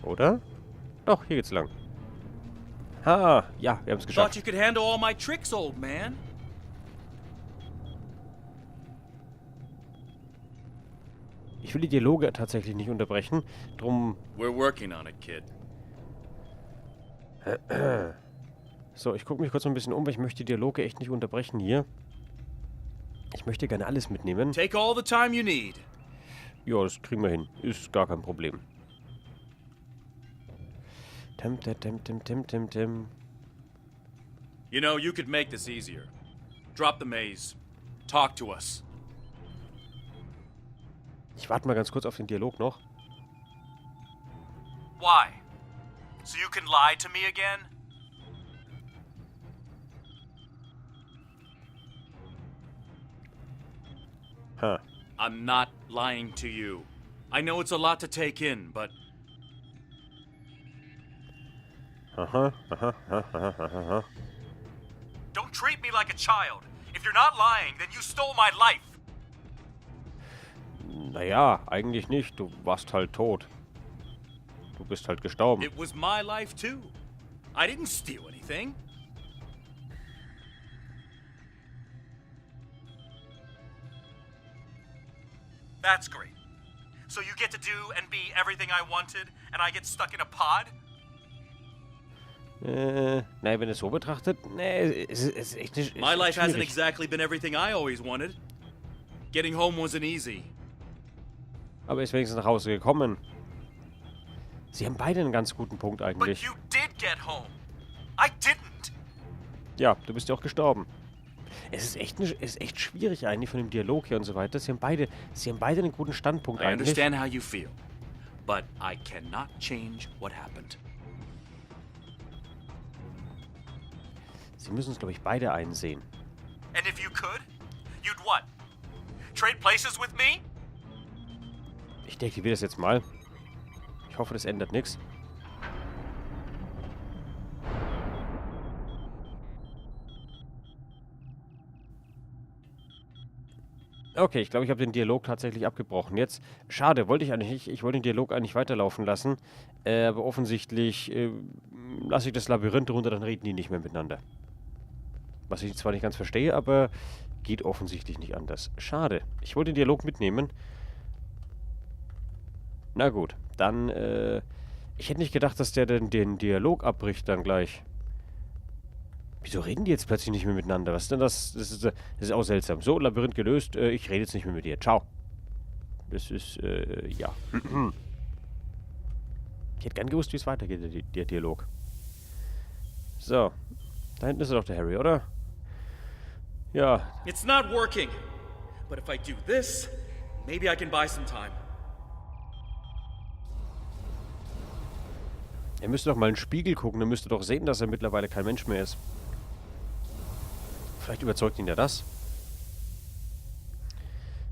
Oder? Doch, hier geht's lang. Ha, ja, wir haben es geschafft. Thought you could handle all my tricks, old man. Ich will die Dialoge tatsächlich nicht unterbrechen. Drum... We're working on it, kid. So, ich gucke mich kurz noch ein bisschen um, weil ich möchte die Dialoge echt nicht unterbrechen hier. Ich möchte gerne alles mitnehmen. Take all the time you need. Ja, das kriegen wir hin. Ist gar kein Problem. Tim. You know, you could make this easier. Drop the maze. Talk to us. Ich warte mal ganz kurz auf den Dialog noch. Why? So you can lie to me again? Ha. I'm not lying to you. I know it's a lot to take in, but Aha. don't treat me like a child. If you're not lying, then you stole my life. Naja, eigentlich nicht. Du warst halt tot. Du bist halt gestorben. It was my life too. I didn't steal anything. That's great. So you get to do and be everything I wanted, and I get stuck in a pod? Naja, wenn es so betrachtet, nee, es ist echt nicht. My life hasn't schwierig. exactly been everything I always wanted. Getting home wasn't easy. Aber er ist wenigstens nach Hause gekommen. Sie haben beide einen ganz guten Punkt But eigentlich. you did get home. I didn't. Ja, du bist ja auch gestorben. Es ist echt schwierig eigentlich von dem Dialog hier und so weiter. Sie haben beide einen guten Standpunkt I eigentlich. understand how you feel, but I cannot change what happened. Sie müssen es, glaube ich, beide einsehen. And if you could, you'd what? Trade places with me? Ich deaktiviere das jetzt mal. Ich hoffe, das ändert nichts. Okay, ich glaube, ich habe den Dialog tatsächlich abgebrochen. Jetzt, schade, wollte ich eigentlich nicht. Ich wollte den Dialog eigentlich weiterlaufen lassen. Aber offensichtlich lasse ich das Labyrinth runter, dann reden die nicht mehr miteinander. Was ich zwar nicht ganz verstehe, aber geht offensichtlich nicht anders. Schade. Ich wollte den Dialog mitnehmen. Na gut, dann, ich hätte nicht gedacht, dass der den Dialog abbricht dann gleich. Wieso reden die jetzt plötzlich nicht mehr miteinander? Was ist denn das? Das ist auch seltsam. So, Labyrinth gelöst. Ich rede jetzt nicht mehr mit dir. Ciao. Das ist, ja. Ich hätte gern gewusst, wie es weitergeht, der Dialog. So. Da hinten ist doch der Harry, oder? Ja. It's not working. But if I do this, maybe I can buy some time. Er müsste doch mal in den Spiegel gucken. Er müsste doch sehen, dass er mittlerweile kein Mensch mehr ist. Vielleicht überzeugt ihn ja das.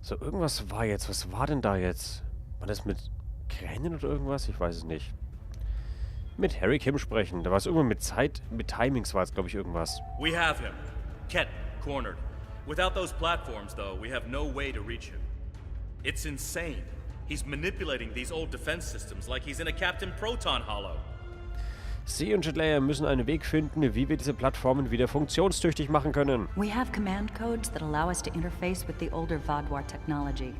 So, irgendwas war jetzt. Was war denn da jetzt? War das mit Kränen oder irgendwas? Ich weiß es nicht. Mit Harry Kim sprechen. Da war es irgendwann mit Zeit, mit Timings war es, glaube ich, irgendwas. We have him. Ket, cornered. Without those platforms, though, we have no way to reach him. It's insane. He's manipulating these old defense systems like he's in a Captain Proton Hollow. Sie und Jetlayer müssen einen Weg finden, wie wir diese Plattformen wieder funktionstüchtig machen können. We have command codes that allow us to interface with the older Vaadwaur technology.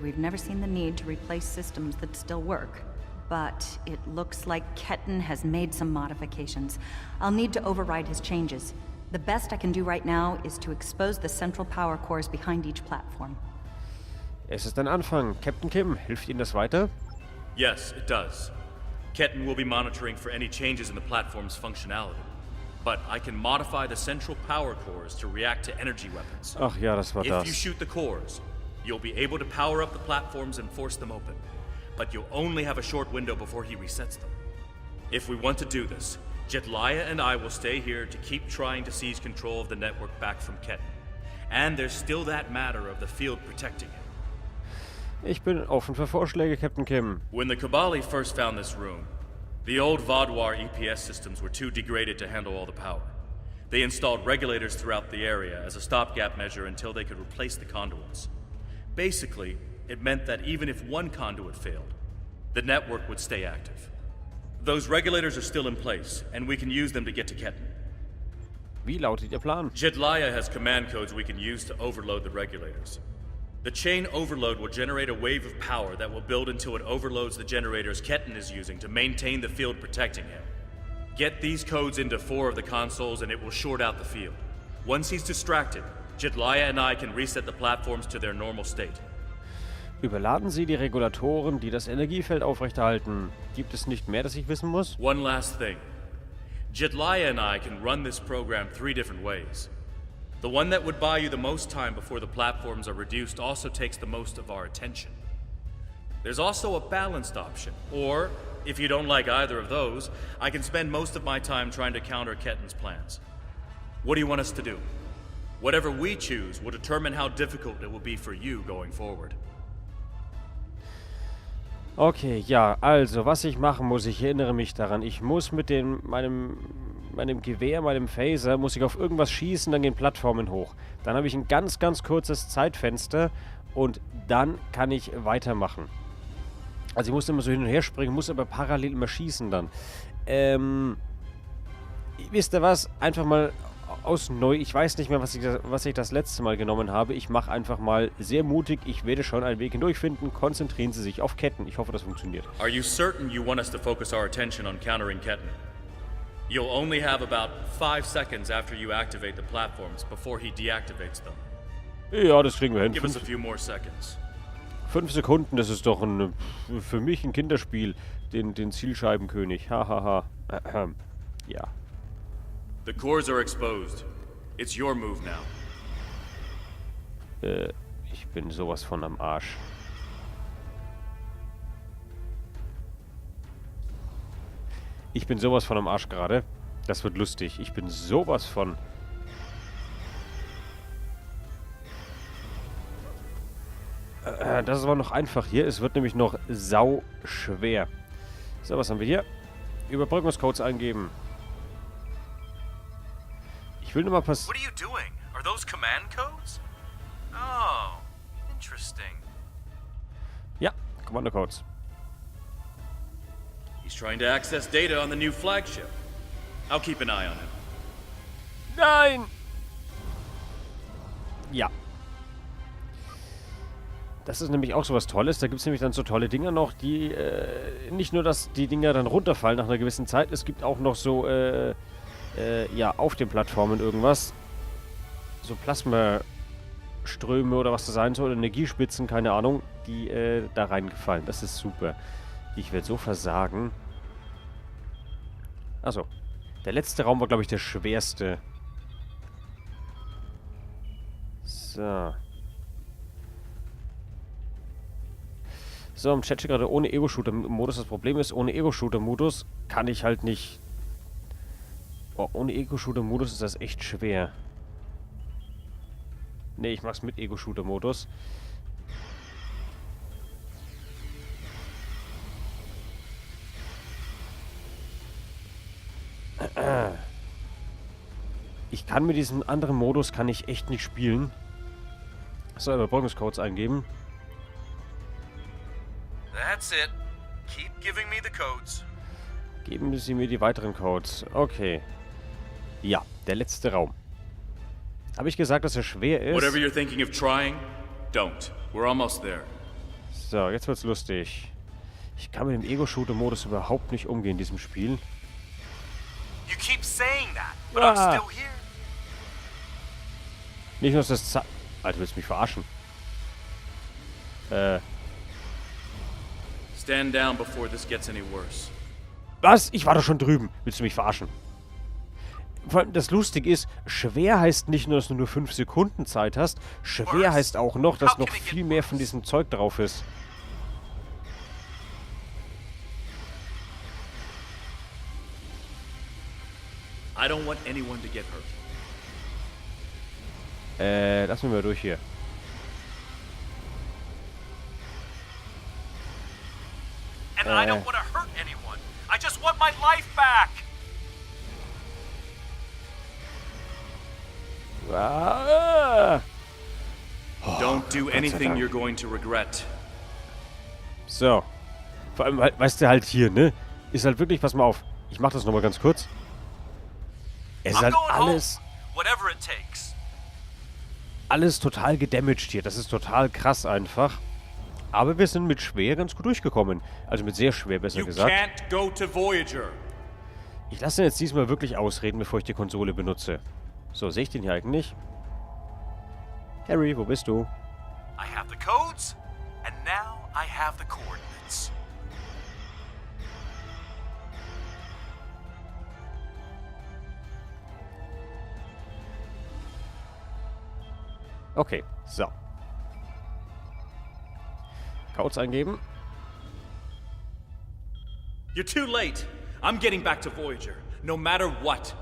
We've never seen the need to replace systems that still work. But it looks like Ketten has made some modifications. I'll need to override his changes. The best I can do right now is to expose the central power cores behind each platform. Es ist ein Anfang. Captain Kim, hilft Ihnen das weiter? Yes, it does. Ketten will be monitoring for any changes in the platform's functionality. But I can modify the central power cores to react to energy weapons. Ach ja, das war If you das. shoot the cores, you'll be able to power up the platforms and force them open. But you'll only have a short window before he resets them. If we want to do this, Jetlaya and I will stay here to keep trying to seize control of the network back from Ketten. And there's still that matter of the field protecting him. Ich bin offen für Vorschläge, Captain Kim. When the Kobali first found this room, the old Vaadwaur EPS systems were too degraded to handle all the power. They installed regulators throughout the area as a stopgap measure until they could replace the conduits. Basically, it meant that even if one conduit failed, the network would stay active. Those regulators are still in place, and we can use them to get to Ketten. Wie lautet Ihr Plan? Jedliah has command codes we can use to overload the regulators. The chain overload will generate a wave of power that will build until it overloads the generators Ketten is using to maintain the field protecting him. Get these codes into 4 of the consoles and it will short out the field. Once he's distracted, Jedliah and I can reset the platforms to their normal state. Überladen Sie die Regulatoren, die das Energiefeld aufrechterhalten. Gibt es nicht mehr, das ich wissen muss? One last thing. Jedliah and I can run this program 3 different ways. The one that would buy you the most time before the platforms are reduced also takes the most of our attention. There's also a balanced option, or, if you don't like either of those, I can spend most of my time trying to counter Ketten's plans. What do you want us to do? Whatever we choose will determine how difficult it will be for you going forward. Okay, ja, also, was ich machen muss, ich erinnere mich daran, ich muss mit meinem Gewehr, meinem Phaser, muss ich auf irgendwas schießen, dann gehen Plattformen hoch. Dann habe ich ein ganz, ganz kurzes Zeitfenster und dann kann ich weitermachen. Also ich muss immer so hin und her springen, muss aber parallel immer schießen dann. Wisst ihr was? Einfach mal aus neu. Ich weiß nicht mehr, was ich das letzte Mal genommen habe. Ich mache einfach mal sehr mutig. Ich werde schon einen Weg hindurchfinden. Konzentrieren Sie sich auf Ketten. Ich hoffe, das funktioniert. Are you certain you want us to focus our attention on countering Ketten? You'll only have about 5 seconds after you activate the platforms before he deactivates them. Ja, das kriegen wir hin. Give us a few more seconds. 5 Sekunden, das ist doch für mich ein Kinderspiel. Den Zielscheibenkönig. Hahaha. Ja. The cores are exposed. It's your move now. Ich bin sowas von am Arsch. Ich bin sowas von am Arsch gerade. Das wird lustig. Ich bin sowas von... Das ist aber noch einfach hier. Es wird nämlich noch sau schwer. So, was haben wir hier? Überbrückungscodes eingeben. Ich will nur mal What are you doing? Are those command codes? Oh, interesting. Ja, Kommandocodes. He's trying to access data on the new flagship. I'll keep an eye on him. Nein! Ja. Das ist nämlich auch so was Tolles. Da gibt es nämlich dann so tolle Dinger noch, die nicht nur, dass die Dinger dann runterfallen nach einer gewissen Zeit. Es gibt auch noch so, ja, auf den Plattformen irgendwas. So Plasmaströme oder was das sein soll. Energiespitzen, keine Ahnung, die da reingefallen. Das ist super. Ich werde so versagen. Achso. Der letzte Raum war, glaube ich, der schwerste. So. So, im Chat steht gerade ohne Ego-Shooter-Modus. Das Problem ist, ohne Ego-Shooter-Modus kann ich halt nicht... Oh, ohne Ego-Shooter-Modus ist das echt schwer. Ne, ich mach's mit Ego-Shooter-Modus. Ich kann mit diesem anderen Modus kann ich echt nicht spielen. So, Überbrückungscodes eingeben. That's it. Keep giving me the codes. Geben Sie mir die weiteren Codes. Okay. Ja, der letzte Raum. Habe ich gesagt, dass er schwer ist? Whatever you're thinking of trying, don't. We're almost there. So, jetzt wird's lustig. Ich kann mit dem Ego-Shooter-Modus überhaupt nicht umgehen in diesem Spiel. You keep saying that, but I'm still here. Nicht nur, dass das... Alter, willst du mich verarschen? Stand down before this gets any worse. Was? Ich war doch schon drüben. Willst du mich verarschen? Vor allem, das Lustige ist, schwer heißt nicht nur, dass du nur 5 Sekunden Zeit hast. Schwer heißt auch noch, dass noch viel mehr von diesem Zeug drauf ist. I don't want anyone to get hurt. Lass mich mal durch hier. And I don't want to hurt anyone. I just want my life back. Don't do anything you're going to regret. So. Vor allem, weißt du, halt hier, ne? ist halt wirklich, pass mal auf, ich mach das nochmal ganz kurz. Es ist halt alles total gedamaged hier. Das ist total krass einfach. Aber wir sind mit schwer ganz gut durchgekommen. Also mit sehr schwer, besser gesagt. Ich lasse ihn jetzt diesmal wirklich ausreden, bevor ich die Konsole benutze. So, sehe ich den hier eigentlich? Harry, wo bist du? I have the codes, and now I have the coordinates. Okay, so. Codes eingeben. You're too late. I'm getting back to Voyager, no matter what.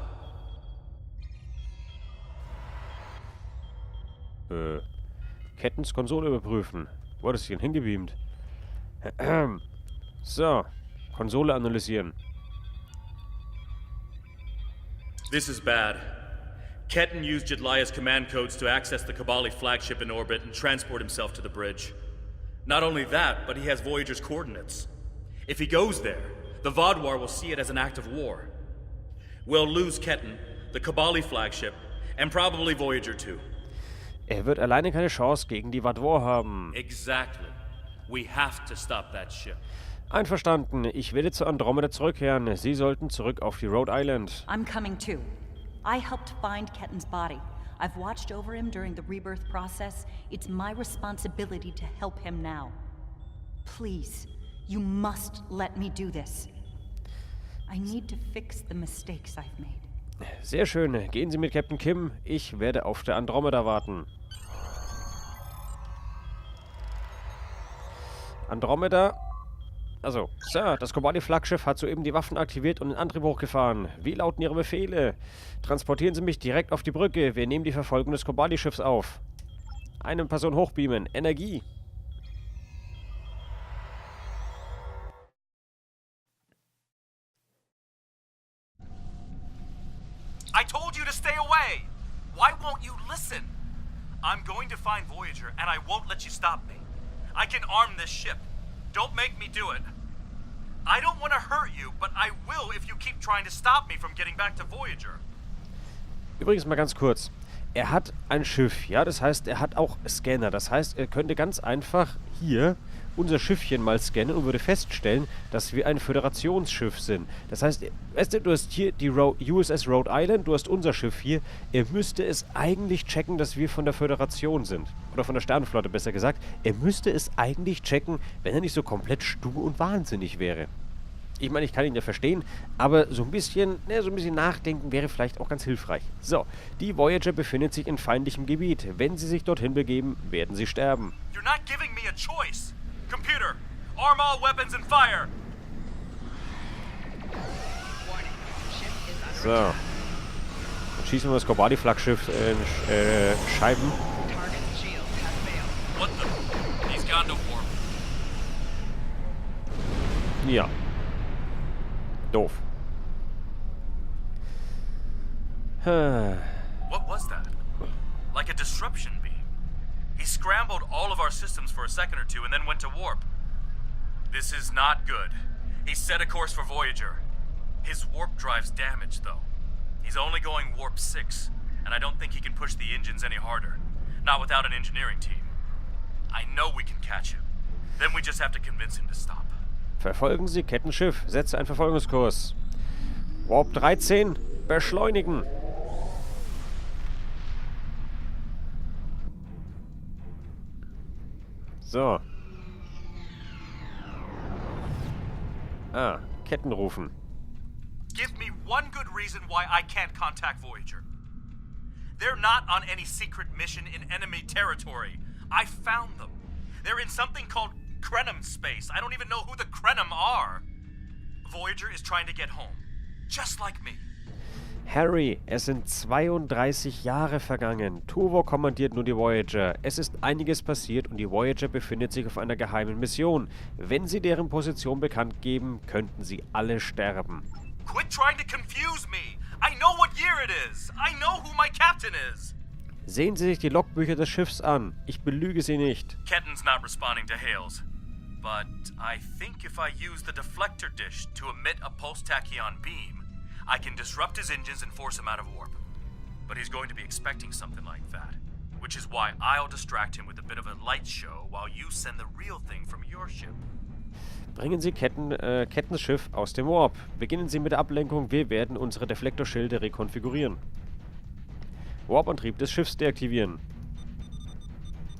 Kettens Konsole überprüfen. Wo ist hier hingebeamt? So, Konsole analysieren. This is bad. Ketten used Jedlia's command codes to access the Kobali flagship in orbit and transport himself to the bridge. Not only that, but he has Voyager's coordinates. If he goes there, the Vaadwaur will see it as an act of war. We'll lose Ketten, the Kobali flagship, and probably Voyager too. Er wird alleine keine Chance gegen die Vaadwaur haben. Exactly. We have to stop that ship. Einverstanden. Ich werde zu Andromeda zurückkehren. Sie sollten zurück auf die Rhode Island. I'm coming too. I helped find Ketten's body. I've watched over him during the rebirth process. It's my responsibility to help him now. Please, you must let me do this. I need to fix the mistakes I've made. Sehr schön. Gehen Sie mit Captain Kim. Ich werde auf der Andromeda warten. Andromeda. Also, Sir, das Kobali-Flaggschiff hat soeben die Waffen aktiviert und den Antrieb hochgefahren. Wie lauten Ihre Befehle? Transportieren Sie mich direkt auf die Brücke. Wir nehmen die Verfolgung des Kobali-Schiffs auf. Eine Person hochbeamen. Energie. I told you to stay away! Why won't you listen? I'm going to find Voyager, and I won't let you stop me. I can arm this ship. Don't make me do it. I don't want to hurt you, but I will if you keep trying to stop me from getting back to Voyager. Übrigens mal ganz kurz. Er hat ein Schiff, ja, das heißt, er hat auch Scanner. Das heißt, er könnte ganz einfach hier unser Schiffchen mal scannen und würde feststellen, dass wir ein Föderationsschiff sind. Das heißt, weißt du hast hier die USS Rhode Island, du hast unser Schiff hier. Er müsste es eigentlich checken, dass wir von der Föderation sind. Oder von der Sternenflotte, besser gesagt. Er müsste es eigentlich checken, wenn er nicht so komplett stur und wahnsinnig wäre. Ich meine, ich kann ihn ja verstehen, aber so ein bisschen nachdenken wäre vielleicht auch ganz hilfreich. So, die Voyager befindet sich in feindlichem Gebiet. Wenn sie sich dorthin begeben, werden sie sterben. You're not giving me a choice. Computer, arm all weapons and fire. So. Dann schießen wir das Kobali-Flaggschiff Scheiben. What the? He's gone to warp. Ja. Doof. What was that? Like a disruption beam. He scrambled all of our systems for a second or two and then went to warp. This is not good. He set a course for Voyager. His warp drive's damaged, though. He's only going warp 6, and I don't think he can push the engines any harder. Not without an engineering team. I know we can catch him. Then we just have to convince him to stop. Verfolgen Sie Kettenschiff. Setze einen Verfolgungskurs. Warp 13. Beschleunigen. So. Ketten rufen. Give me one good reason why I can't contact Voyager. They're not on any secret mission in enemy territory. I found them. They're in something called Krenim space. I don't even know who the Krenim are. Voyager is trying to get home. Just like me. Harry, es sind 32 Jahre vergangen. Tuvok kommandiert nur die Voyager. Es ist einiges passiert und die Voyager befindet sich auf einer geheimen Mission. Wenn sie deren Position bekannt geben, könnten sie alle sterben. Quit trying to confuse me. I know what year it is. I know who my captain is. Sehen Sie sich die Logbücher des Schiffs an. Ich belüge Sie nicht. Ketten's not responding to hails. but I think if I use the deflector dish to emit a pulse tachyon beam, I can disrupt his engines and force him out of warp. But he's going to be expecting something like that, which is why I'll distract him with a bit of a light show while you send the real thing from your ship. Bringen Sie Kettens Schiff aus dem Warp. Beginnen Sie mit der Ablenkung. Wir werden unsere Deflektorschilde rekonfigurieren. Warp-Antrieb des Schiffs deaktivieren.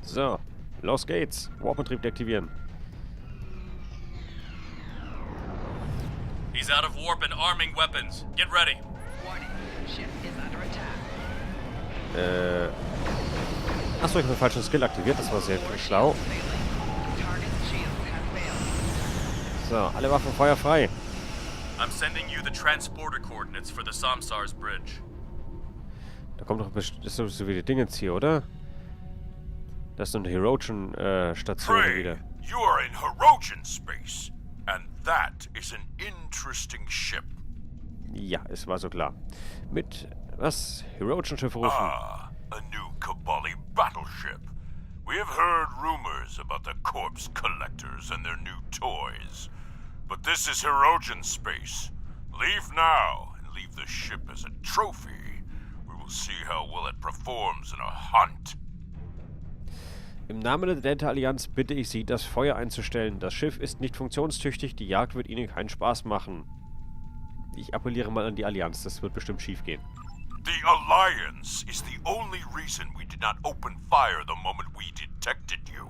So, los geht's. Warp-Antrieb deaktivieren. He's out of warp and arming weapons. Get ready. Warning, ship is under attack. Achso, ich habe den falschen Skill aktiviert. Das war sehr schlau. Target shields have failed. So, alle Waffen feuerfrei. I'm sending you the transporter coordinates for the Samsar's bridge. Da kommt doch das ist so wie die Dingens hier, oder? Das ist so eine Herogen-Station wieder. You are in Herogen space, and that is an interesting ship. Ja, es war so klar. Mit was? Herogen-Schiff rufen. Ah, a new Kobali battleship. We have heard rumors about the corpse collectors and their new toys. But this is Herogen space. Leave now and leave the ship as a trophy. We will see how well it performs in a hunt. Im Namen der Delta-Allianz bitte ich Sie, das Feuer einzustellen. Das Schiff ist nicht funktionstüchtig, die Jagd wird Ihnen keinen Spaß machen. Ich appelliere mal an die Allianz, das wird bestimmt schief gehen. The Alliance is the only reason we did not open fire the moment we detected you.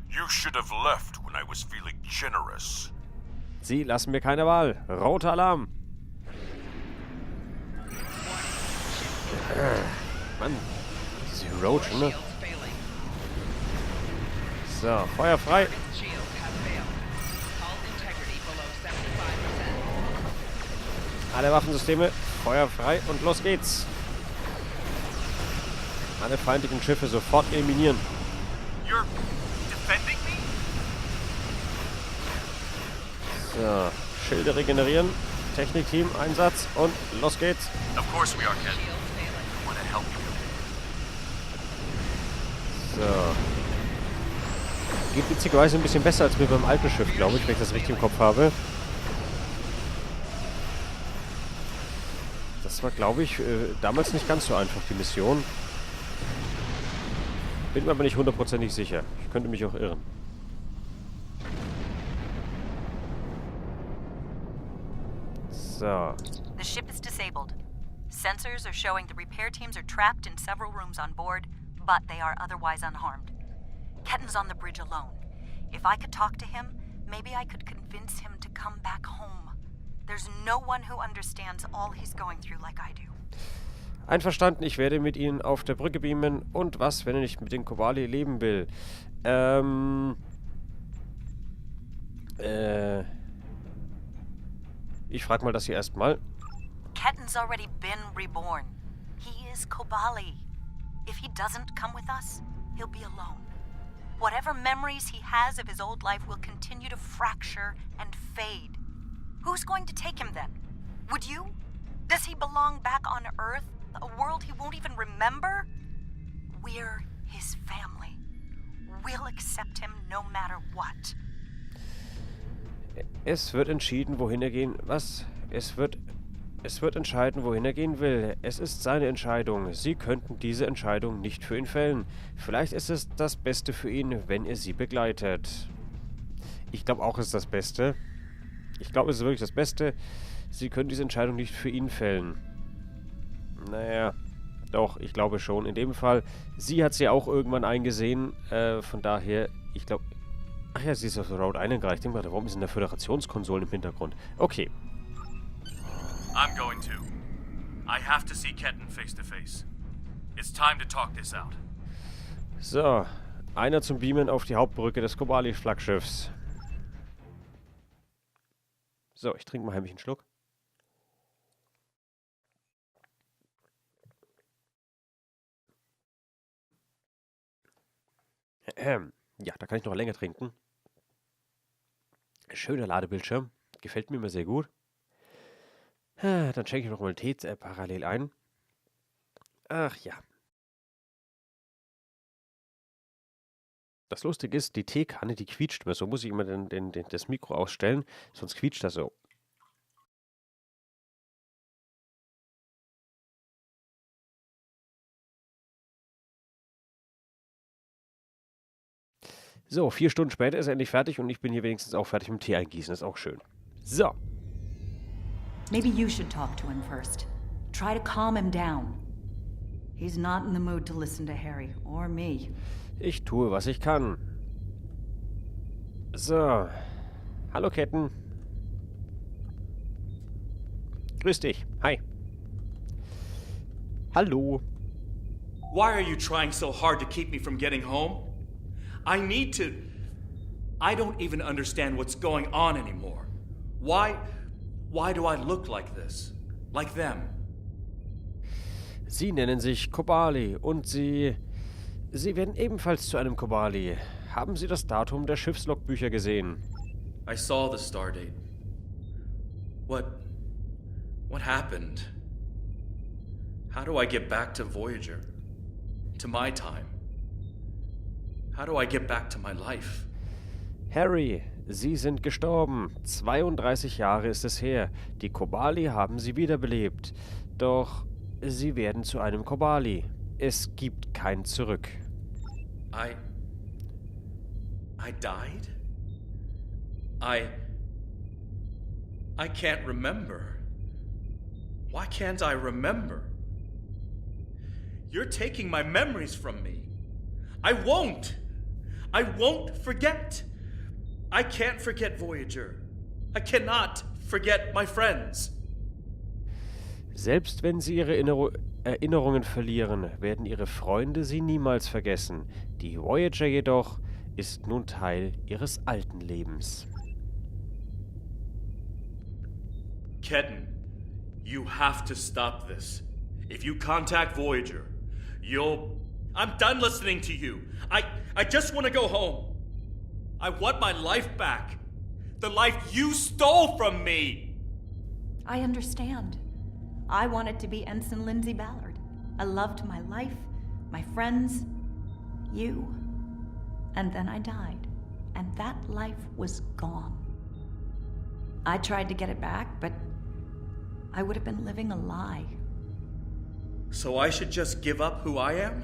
You should have left when I was feeling generous. Sie lassen mir keine Wahl. Roter Alarm. Mann, diese Herogen, ne? Shields failing. So, Feuer frei. Shields have failed. Hull integrity below 75%. Alle Waffensysteme, Feuer frei und los geht's. Alle feindlichen Schiffe sofort eliminieren. You're defending me? So, Schilde regenerieren. Technikteam, Einsatz und los geht's. Of course we are, Ken. Shields failing. I want to help you. So. Geht witzigerweise ein bisschen besser als mir beim alten Schiff, glaube ich, wenn ich das richtig im Kopf habe. Das war, glaube ich, damals nicht ganz so einfach, die Mission. Bin mir aber nicht hundertprozentig sicher. Ich könnte mich auch irren. So. The ship is disabled. Sensors are showing the repair teams are trapped in several rooms on board, but they are otherwise unharmed. Ketten's on the bridge alone. If I could talk to him, maybe I could convince him to come back home. There's no one who understands all he's going through like I do. Einverstanden, ich werde mit Ihnen auf der Brücke beamen. Und was, wenn er nicht mit den Kobali leben will? Ich frage mal das hier erstmal. Ketten's already been reborn. He is Kobali. If he doesn't come with us, he'll be alone. Whatever memories he has of his old life will continue to fracture and fade. Who's going to take him then? Would you? Does he belong back on Earth? A world he won't even remember? We're his family. We'll accept him no matter what. Es wird entschieden, wohin er gehen... Was? Es wird entscheiden, wohin er gehen will. Es ist seine Entscheidung. Sie könnten diese Entscheidung nicht für ihn fällen. Vielleicht ist es das Beste für ihn, wenn er sie begleitet. Ich glaube auch, es ist das Beste. Ich glaube, es ist wirklich das Beste. Sie können diese Entscheidung nicht für ihn fällen. Naja, doch, ich glaube schon. In dem Fall, sie hat sie ja auch irgendwann eingesehen. Von daher, ich glaube... Ach ja, sie ist auf Road Island gerade. Ich denke mal, warum ist in der Föderationskonsolen im Hintergrund? Okay. I'm going to. I have to see Ketten face to face. It's time to talk this out. So, einer zum Beamen auf die Hauptbrücke des Kobali-Flaggschiffs. So, ich trinke mal heimlich einen Schluck. Ja, da kann ich noch länger trinken. Schöner Ladebildschirm. Gefällt mir immer sehr gut. Dann schenke ich noch mal einen Tee parallel ein. Ach ja. Das Lustige ist, die Teekanne, die quietscht immer. So muss ich immer das Mikro ausstellen, sonst quietscht das so. So, 4 Stunden später ist er endlich fertig und ich bin hier wenigstens auch fertig mit Tee eingießen. Das ist auch schön. So. Maybe you should talk to him first. Try to calm him down. He's not in the mood to listen to Harry or me. Ich tue, was ich kann. So. Hallo, Ketten. Grüß dich. Hi. Hallo. Why are you trying so hard to keep me from getting home? I need to... I don't even understand what's going on anymore. Why do I look like this? Like them? Sie nennen sich Kobali und Sie werden ebenfalls zu einem Kobali. Haben Sie das Datum der Schiffslogbücher gesehen? I saw the stardate. What happened? How do I get back to Voyager? To my time? How do I get back to my life? Harry, Sie sind gestorben. 32 Jahre ist es her. Die Kobali haben Sie wiederbelebt. Doch Sie werden zu einem Kobali. Es gibt kein Zurück. I died? I can't remember. Why can't I remember? You're taking my memories from me. I won't forget. I can't forget Voyager. I cannot forget my friends. Selbst wenn Sie Ihre Erinnerungen verlieren, werden Ihre Freunde Sie niemals vergessen. Die Voyager jedoch ist nun Teil Ihres alten Lebens. Ketten, you have to stop this. If you contact Voyager, I'm done listening to you. I just want to go home. I want my life back. The life you stole from me. I understand. I wanted to be Ensign Lindsay Ballard. I loved my life, my friends, you. And then I died. And that life was gone. I tried to get it back, but I would have been living a lie. So I should just give up who I am?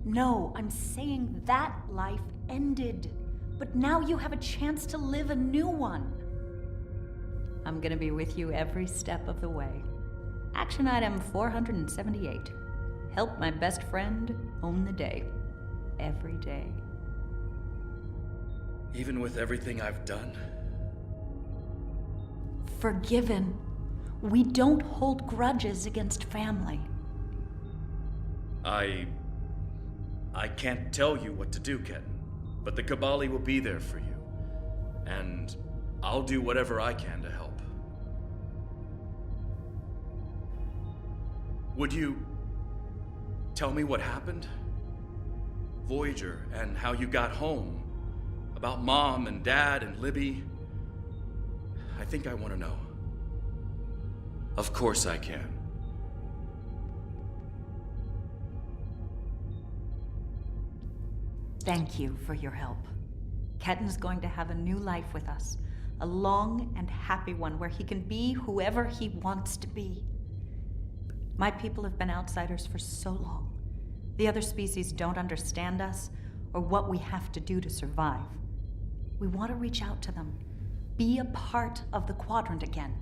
No, I'm saying that life ended. But now you have a chance to live a new one. I'm gonna be with you every step of the way. Action item 478. Help my best friend own the day. Every day. Even with everything I've done? Forgiven. We don't hold grudges against family. I can't tell you what to do, Ketten. But the Kobali will be there for you. And I'll do whatever I can to help. Would you tell me what happened? Voyager, and how you got home. About Mom and Dad and Libby. I think I want to know. Of course I can. Thank you for your help. Ketten's going to have a new life with us. A long and happy one where he can be whoever he wants to be. My people have been outsiders for so long. The other species don't understand us or what we have to do to survive. We want to reach out to them. Be a part of the quadrant again.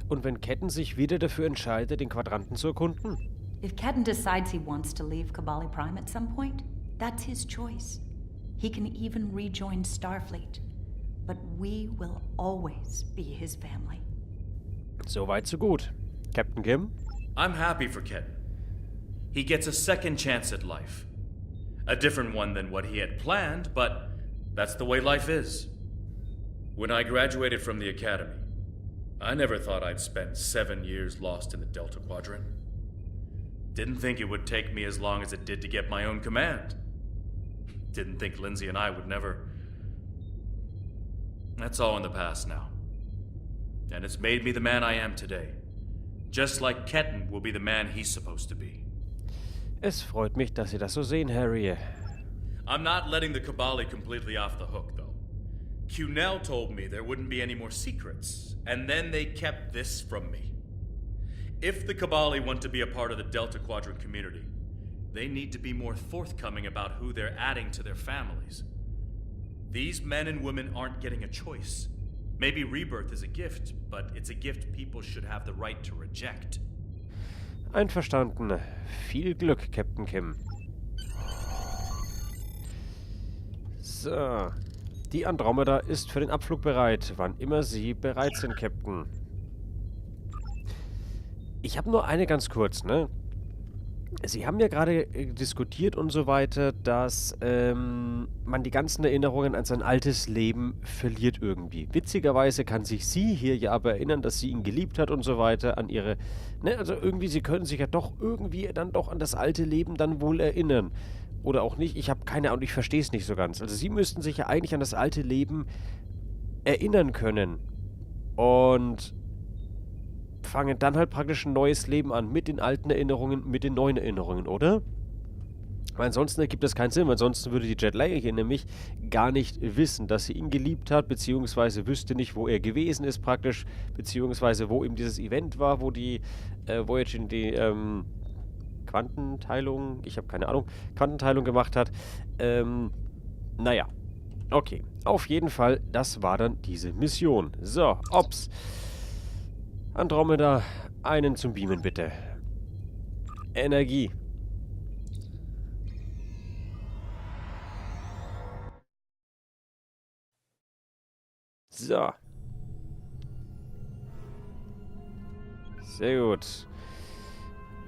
Und wenn Ketten sich wieder dafür entscheidet, den Quadranten zu erkunden? If Ketten decides he wants to leave Kobali Prime at some point, that's his choice. He can even rejoin Starfleet. But we will always be his family. So weit, so gut. Captain Kim? I'm happy for Ketten. He gets a second chance at life. A different one than what he had planned, but that's the way life is. When I graduated from the academy, I never thought I'd spend 7 years lost in the Delta Quadrant. Didn't think it would take me as long as it did to get my own command. Didn't think Lindsay and I would never... That's all in the past now. And it's made me the man I am today. Just like Ketten will be the man he's supposed to be. Es freut mich, dass Sie das so sehen, Harry. I'm not letting the Kobali completely off the hook, though. Cunell told me there wouldn't be any more secrets, and then they kept this from me. If the Kobali want to be a part of the Delta Quadrant community, they need to be more forthcoming about who they're adding to their families. These men and women aren't getting a choice. Maybe rebirth is a gift, but it's a gift people should have the right to reject. Einverstanden. Viel Glück, Captain Kim. So. Die Andromeda ist für den Abflug bereit. Wann immer Sie bereit sind, Captain. Ich habe nur eine ganz kurz, ne? Sie haben ja gerade diskutiert und so weiter, dass man die ganzen Erinnerungen an sein altes Leben verliert irgendwie. Witzigerweise kann sich sie hier ja aber erinnern, dass sie ihn geliebt hat und so weiter, an ihre... Ne, also irgendwie, sie können sich ja doch irgendwie dann doch an das alte Leben dann wohl erinnern. Oder auch nicht, ich habe keine Ahnung, ich verstehe es nicht so ganz. Also sie müssten sich ja eigentlich an das alte Leben erinnern können. Und... fangen dann halt praktisch ein neues Leben an, mit den alten Erinnerungen, mit den neuen Erinnerungen, oder? Weil ansonsten ergibt das keinen Sinn, weil ansonsten würde die Jet Leia hier nämlich gar nicht wissen, dass sie ihn geliebt hat, beziehungsweise wüsste nicht, wo er gewesen ist praktisch, beziehungsweise wo eben dieses Event war, wo die Voyager die Quantenteilung, ich habe keine Ahnung, Quantenteilung gemacht hat. Naja, okay. Auf jeden Fall, das war dann diese Mission. So, Ops. Andromeda, einen zum Beamen, bitte. Energie. So. Sehr gut.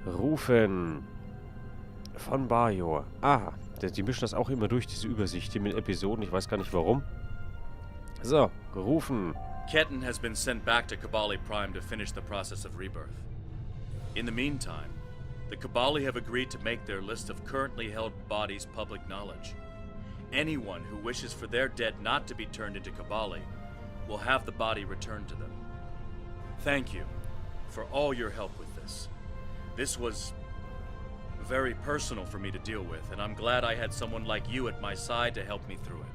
Rufen. Von Bajo. Aha. Die mischen das auch immer durch, diese Übersicht hier mit Episoden. Ich weiß gar nicht warum. So, rufen. Ketan has been sent back to Kobali Prime to finish the process of rebirth. In the meantime, the Kobali have agreed to make their list of currently held bodies public knowledge. Anyone who wishes for their dead not to be turned into Kobali will have the body returned to them. Thank you for all your help with this. This was very personal for me to deal with, and I'm glad I had someone like you at my side to help me through it.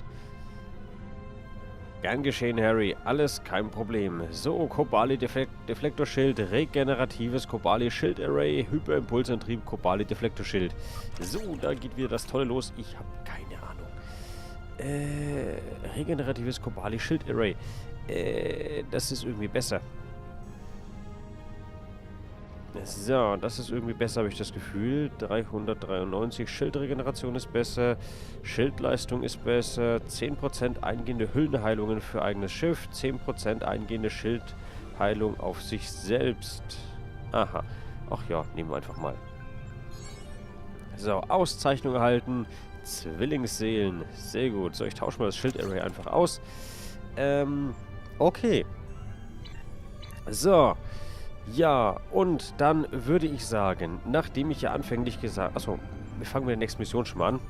Gern geschehen, Harry. Alles kein Problem. So, Kobali-Deflektorschild, regeneratives Kobali-Schild-Array, Hyperimpulsantrieb, Kobali-Deflektorschild. So, da geht wieder das Tolle los. Ich habe keine Ahnung. Regeneratives Kobali-Schild-Array. Das ist irgendwie besser. So, das ist irgendwie besser, habe ich das Gefühl. 393, Schildregeneration ist besser, Schildleistung ist besser, 10% eingehende Hüllenheilungen für eigenes Schiff, 10% eingehende Schildheilung auf sich selbst. Aha. Ach ja, nehmen wir einfach mal. So, Auszeichnung erhalten, Zwillingsseelen, sehr gut. So, ich tausche mal das Schild-Array einfach aus. Okay. So. Ja, und dann würde ich sagen, nachdem ich ja anfänglich gesagt... Achso, wir fangen mit der nächsten Mission schon mal an.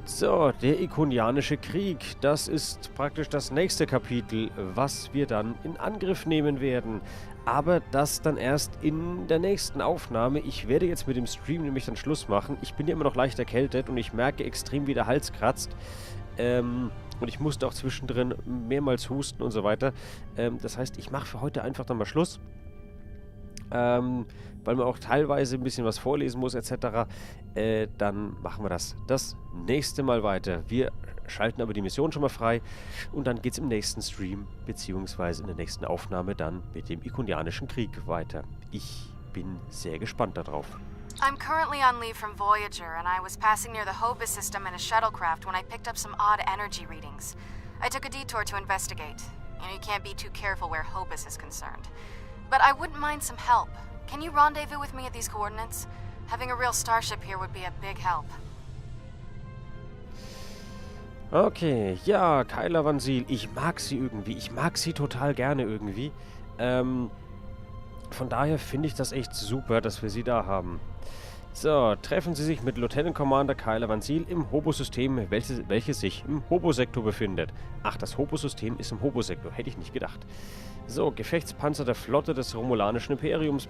So, der Ikonianische Krieg. Das ist praktisch das nächste Kapitel, was wir dann in Angriff nehmen werden. Aber das dann erst in der nächsten Aufnahme. Ich werde jetzt mit dem Stream nämlich dann Schluss machen. Ich bin ja immer noch leicht erkältet und ich merke extrem, wie der Hals kratzt. Und ich musste auch zwischendrin mehrmals husten und so weiter. Das heißt, ich mache für heute einfach dann mal Schluss. Weil man auch teilweise ein bisschen was vorlesen muss, etc. Dann machen wir das nächste Mal weiter. Wir schalten aber die Mission schon mal frei. Und dann geht es im nächsten Stream, beziehungsweise in der nächsten Aufnahme dann mit dem Ikonianischen Krieg weiter. Ich bin sehr gespannt darauf. I'm currently on leave from Voyager, and I was passing near the Hobus system in a shuttlecraft when I picked up some odd energy readings. I took a detour to investigate. You can't be too careful where Hobus is concerned. But I wouldn't mind some help. Can you rendezvous with me at these coordinates? Having a real starship here would be a big help. Okay, ja, Kyla Vansil, ich mag sie irgendwie. Ich mag sie total gerne irgendwie. Von daher finde ich das echt super, dass wir sie da haben. So, treffen Sie sich mit Lieutenant Commander Kyler Van Zyl im Hobo-System, welches sich im Hobo-Sektor befindet. Ach, das Hobo-System ist im Hobo-Sektor. Hätte ich nicht gedacht. So, Gefechtspanzer der Flotte des Romulanischen Imperiums.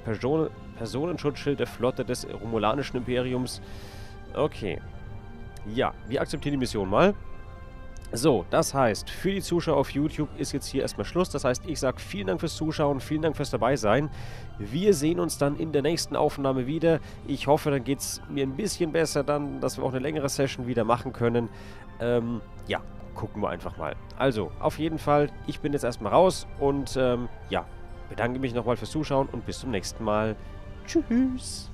Personenschutzschild der Flotte des Romulanischen Imperiums. Okay. Ja, wir akzeptieren die Mission mal. So, das heißt, für die Zuschauer auf YouTube ist jetzt hier erstmal Schluss. Das heißt, ich sage vielen Dank fürs Zuschauen, vielen Dank fürs Dabeisein. Wir sehen uns dann in der nächsten Aufnahme wieder. Ich hoffe, dann geht es mir ein bisschen besser dann, dass wir auch eine längere Session wieder machen können. Ja, gucken wir einfach mal. Also, auf jeden Fall, ich bin jetzt erstmal raus und ja, bedanke mich nochmal fürs Zuschauen und bis zum nächsten Mal. Tschüss.